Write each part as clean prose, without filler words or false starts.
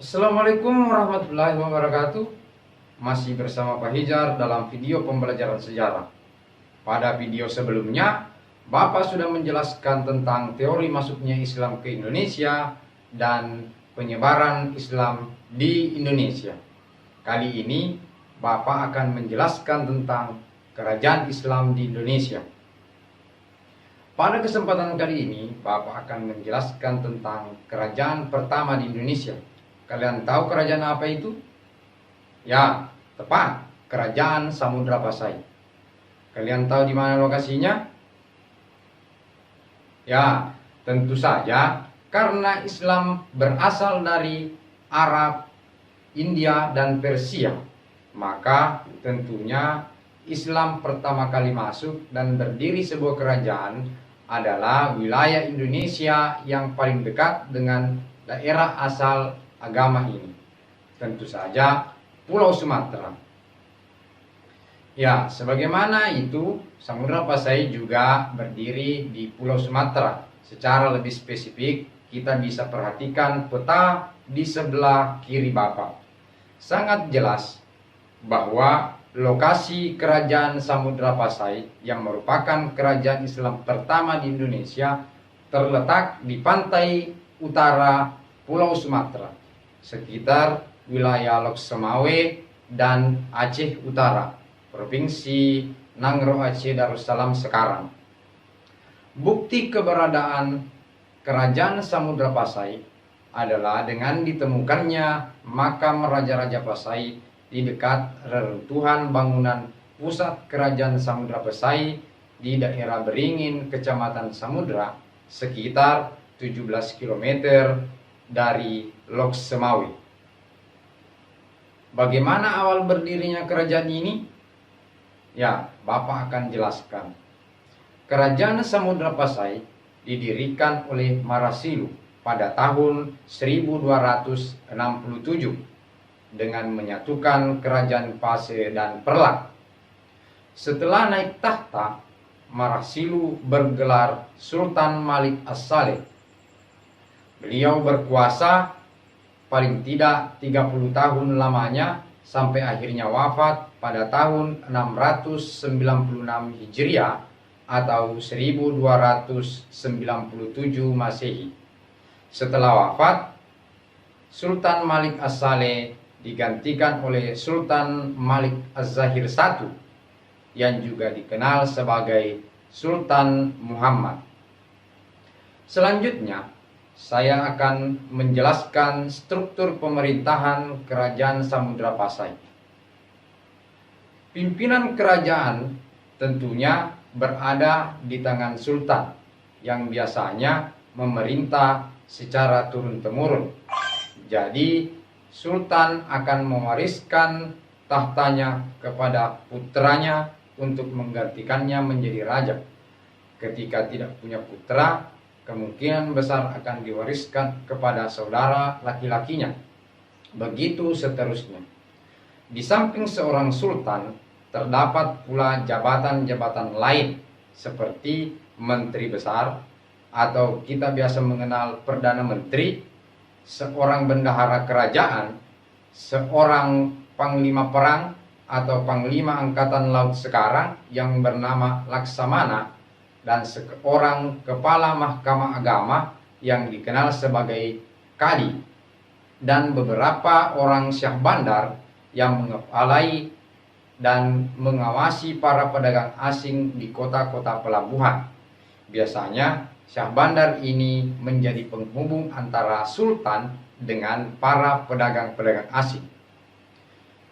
Assalamualaikum warahmatullahi wabarakatuh. Masih bersama Pak Hijar dalam video pembelajaran sejarah. Pada video sebelumnya, Bapak sudah menjelaskan tentang teori masuknya Islam ke Indonesia dan penyebaran Islam di Indonesia. Kali ini, Bapak akan menjelaskan tentang kerajaan Islam di Indonesia. Pada kesempatan kali ini, Bapak akan menjelaskan tentang kerajaan pertama di Indonesia. Kalian tahu kerajaan apa itu? Ya, tepat, Kerajaan Samudra Pasai. Kalian tahu di mana lokasinya? Ya, tentu saja karena Islam berasal dari Arab, India, dan Persia. Maka tentunya Islam pertama kali masuk dan berdiri sebuah kerajaan adalah wilayah Indonesia yang paling dekat dengan daerah asal agama ini. Tentu saja Pulau Sumatera. Ya, sebagaimana itu, Samudra Pasai juga berdiri di Pulau Sumatera. Secara lebih spesifik, kita bisa perhatikan peta di sebelah kiri Bapak. Sangat jelas bahwa lokasi kerajaan Samudra Pasai yang merupakan kerajaan Islam pertama di Indonesia terletak di pantai utara Pulau Sumatera, sekitar wilayah Lok Semawe dan Aceh Utara, Provinsi Nangro Aceh Darussalam sekarang. Bukti keberadaan kerajaan Samudra Pasai adalah dengan ditemukannya makam Raja-Raja Pasai di dekat reruntuhan bangunan pusat kerajaan Samudra Pasai di daerah Beringin, Kecamatan Samudra, sekitar 17 km dari Lok Semawe. Bagaimana awal berdirinya kerajaan ini? Ya, Bapak akan jelaskan. Kerajaan Samudra Pasai didirikan oleh Marasilu pada tahun 1267 dengan menyatukan kerajaan Pasai dan Perlak. Setelah naik tahta, Marasilu bergelar Sultan Malik As-Saleh. Beliau berkuasa paling tidak 30 tahun lamanya sampai akhirnya wafat pada tahun 696 Hijriah atau 1297 Masehi. Setelah wafat, Sultan Malik As-Saleh digantikan oleh Sultan Malik Az-Zahir I yang juga dikenal sebagai Sultan Muhammad. Selanjutnya, saya akan menjelaskan struktur pemerintahan Kerajaan Samudra Pasai. Pimpinan kerajaan tentunya berada di tangan sultan yang biasanya memerintah secara turun-temurun. Jadi, sultan akan mewariskan tahtanya kepada putranya untuk menggantikannya menjadi raja. Ketika tidak punya putra, kemungkinan besar akan diwariskan kepada saudara laki-lakinya. Begitu seterusnya. Di samping seorang sultan, terdapat pula jabatan-jabatan lain seperti menteri besar atau kita biasa mengenal perdana menteri, seorang bendahara kerajaan, seorang panglima perang atau panglima angkatan laut sekarang yang bernama Laksamana, dan seorang kepala mahkamah agama yang dikenal sebagai kadi, dan beberapa orang syah bandar yang mengepalai dan mengawasi para pedagang asing di kota-kota pelabuhan. Biasanya syah bandar ini menjadi penghubung antara sultan dengan para pedagang-pedagang asing.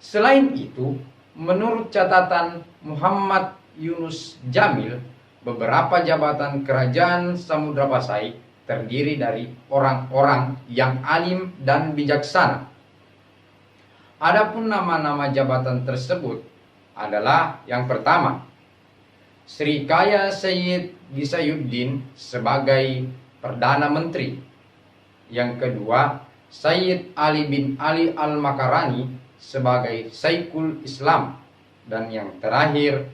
Selain itu, menurut catatan Muhammad Yunus Jamil, beberapa jabatan kerajaan Samudra Pasai terdiri dari orang-orang yang alim dan bijaksana. Adapun nama-nama jabatan tersebut adalah yang pertama, Sri Kaya Sayyid Gisayuddin sebagai Perdana Menteri. Yang kedua, Sayyid Ali bin Ali Al-Makarani sebagai Syekhul Islam. Dan yang terakhir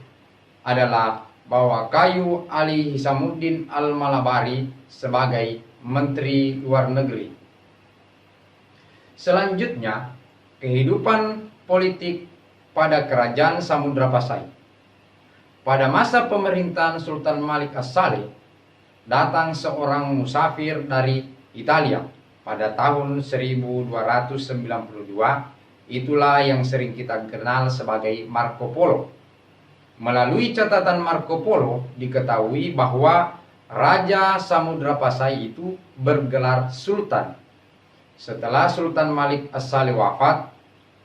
adalah Bawakayu Ali Hisamuddin Al-Malabari sebagai Menteri Luar Negeri. Selanjutnya, kehidupan politik pada kerajaan Samudra Pasai. Pada masa pemerintahan Sultan Malik As-Saleh, datang seorang musafir dari Italia pada tahun 1292. Itulah yang sering kita kenal sebagai Marco Polo. Melalui catatan Marco Polo diketahui bahwa Raja Samudra Pasai itu bergelar Sultan. Setelah Sultan Malik As-Saleh wafat,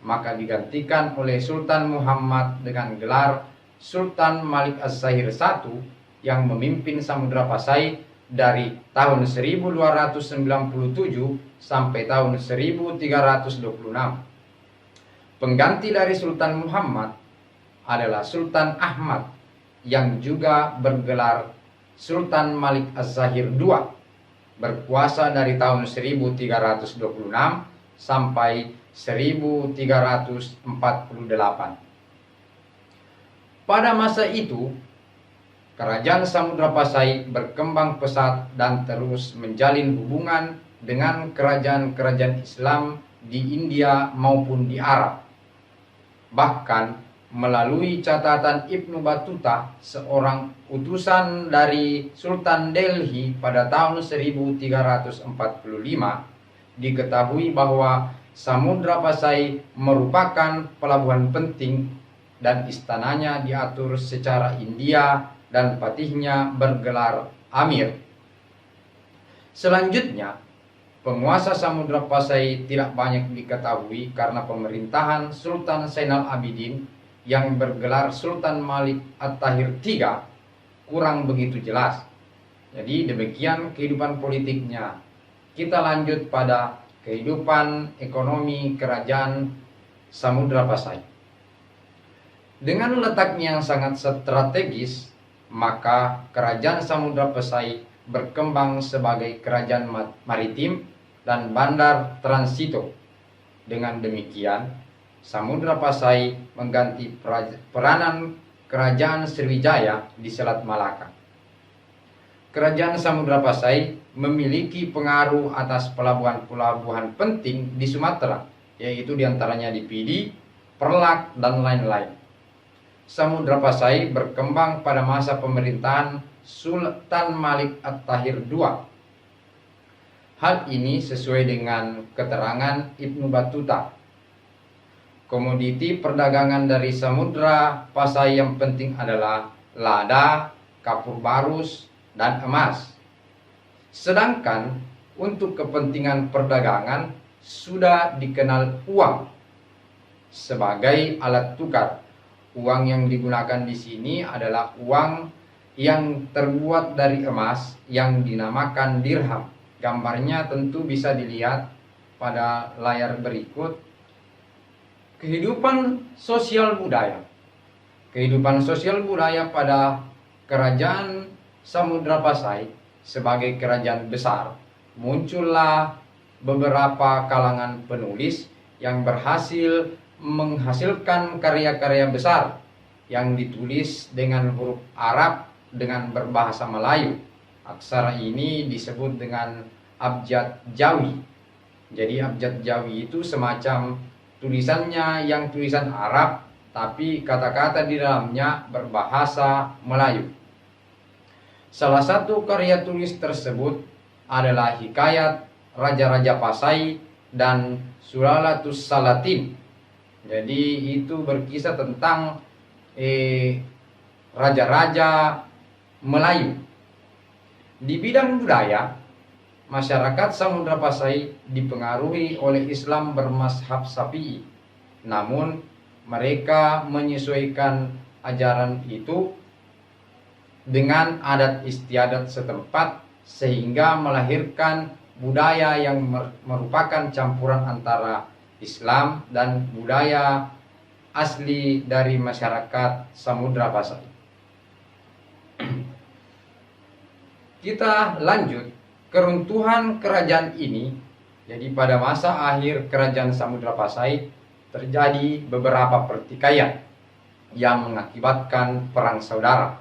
maka digantikan oleh Sultan Muhammad dengan gelar Sultan Malik As-Zahir I yang memimpin Samudra Pasai dari tahun 1297 sampai tahun 1326. Pengganti dari Sultan Muhammad adalah Sultan Ahmad yang juga bergelar Sultan Malik Az-Zahir II, berkuasa dari tahun 1326 sampai 1348. Pada masa itu, Kerajaan Samudra Pasai berkembang pesat dan terus menjalin hubungan dengan kerajaan-kerajaan Islam di India maupun di Arab. Bahkan melalui catatan Ibnu Battuta, seorang utusan dari Sultan Delhi pada tahun 1345, diketahui bahwa Samudra Pasai merupakan pelabuhan penting dan istananya diatur secara India dan patihnya bergelar Amir. Selanjutnya, penguasa Samudra Pasai tidak banyak diketahui karena pemerintahan Sultan Zainal Abidin yang bergelar Sultan Malik At-Tahir III kurang begitu jelas. Jadi demikian kehidupan politiknya. Kita lanjut pada kehidupan ekonomi kerajaan Samudra Pasai. Dengan letaknya yang sangat strategis, maka kerajaan Samudra Pasai berkembang sebagai kerajaan maritim dan bandar transito. Dengan demikian, Samudra Pasai mengganti peranan kerajaan Sriwijaya di Selat Malaka. Kerajaan Samudra Pasai memiliki pengaruh atas pelabuhan-pelabuhan penting di Sumatera, yaitu diantaranya di Pidi, Perlak, dan lain-lain. Samudra Pasai berkembang pada masa pemerintahan Sultan Malik At-Tahir II. Hal ini sesuai dengan keterangan Ibnu Battuta. Komoditi perdagangan dari Samudra Pasai yang penting adalah lada, kapur barus, dan emas. Sedangkan untuk kepentingan perdagangan sudah dikenal uang sebagai alat tukar. Uang yang digunakan di sini adalah uang yang terbuat dari emas yang dinamakan dirham. Gambarnya tentu bisa dilihat pada layar berikut. Kehidupan sosial budaya. Kehidupan sosial budaya pada kerajaan Samudra Pasai sebagai kerajaan besar, muncullah beberapa kalangan penulis yang berhasil menghasilkan karya-karya besar yang ditulis dengan huruf Arab dengan berbahasa Melayu. Aksara ini disebut dengan abjad Jawi. Jadi abjad Jawi itu semacam tulisannya yang tulisan Arab, tapi kata-kata di dalamnya berbahasa Melayu. Salah satu karya tulis tersebut adalah Hikayat Raja-Raja Pasai dan Sulalatus Salatin. Jadi itu berkisah tentang raja-raja Melayu. Di bidang budaya, masyarakat Samudra Pasai dipengaruhi oleh Islam bermazhab Syafi'i. Namun mereka menyesuaikan ajaran itu dengan adat istiadat setempat sehingga melahirkan budaya yang merupakan campuran antara Islam dan budaya asli dari masyarakat Samudra Pasai. Kita lanjut keruntuhan kerajaan ini. Jadi pada masa akhir kerajaan Samudra Pasai terjadi beberapa pertikaian yang mengakibatkan perang saudara.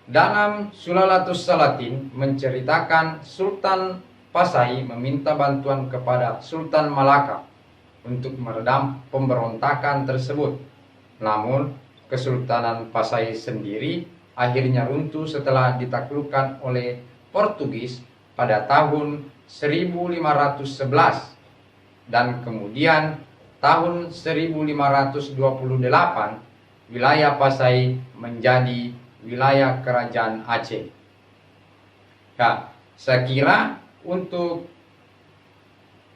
Dalam Sulalatus Salatin menceritakan Sultan Pasai meminta bantuan kepada Sultan Malaka untuk meredam pemberontakan tersebut. Namun, Kesultanan Pasai sendiri akhirnya runtuh setelah ditaklukkan oleh Portugis pada tahun 1511, dan kemudian tahun 1528 wilayah Pasai menjadi wilayah Kerajaan Aceh. Nah, saya kira untuk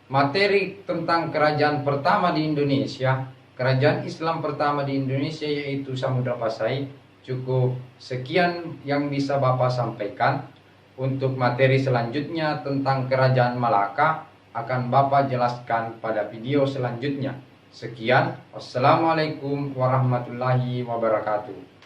materi tentang kerajaan pertama di Indonesia, kerajaan Islam pertama di Indonesia yaitu Samudra Pasai, cukup sekian yang bisa Bapak sampaikan. Untuk materi selanjutnya tentang kerajaan Malaka akan Bapak jelaskan pada video selanjutnya. Sekian, wassalamualaikum warahmatullahi wabarakatuh.